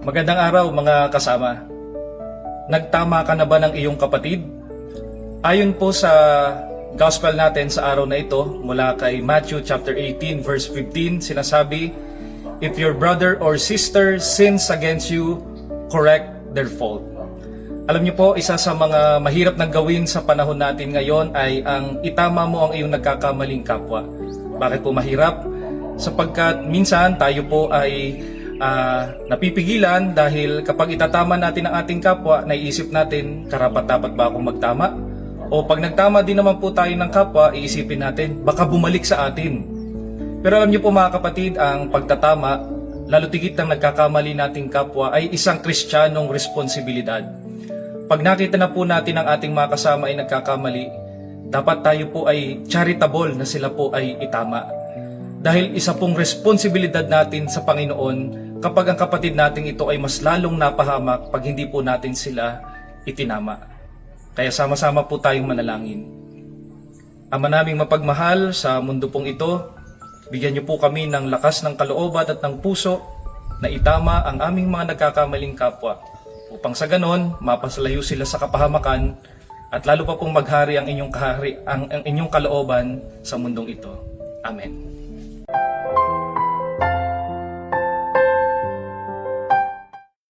Magandang araw mga kasama. Nagtama ka na ba ng iyong kapatid? Ayon po sa gospel natin sa araw na ito mula kay Matthew chapter 18 verse 15, sinasabi, "If your brother or sister sins against you, correct their fault." Alam niyo po, isa sa mga mahirap na gawin sa panahon natin ngayon ay ang itama mo ang iyong nagkakamaling kapwa. Bakit po mahirap? Sapagkat minsan tayo po ay napipigilan dahil kapag itatama natin ang ating kapwa, naiisip natin, karapat-dapat ba akong magtama? O pag nagtama din naman po tayo ng kapwa, iisipin natin, baka bumalik sa atin. Pero alam niyo po mga kapatid, ang pagtatama, lalo tigit ng nagkakamali nating kapwa, ay isang Kristiyanong responsibilidad. Pag nakita na po natin ang ating mga kasama ay nagkakamali, dapat tayo po ay charitable na sila po ay itama. Dahil isa pong responsibilidad natin sa Panginoon kapag ang kapatid nating ito ay mas lalong napahamak pag hindi po natin sila itinama. Kaya sama-sama po tayong manalangin. Ama naming mapagmahal sa mundo pong ito, bigyan niyo po kami ng lakas ng kalooban at ng puso na itama ang aming mga nagkakamaling kapwa upang sa ganon mapasalayo sila sa kapahamakan at lalo pa pong maghari ang inyong kalooban sa mundong ito. Amen.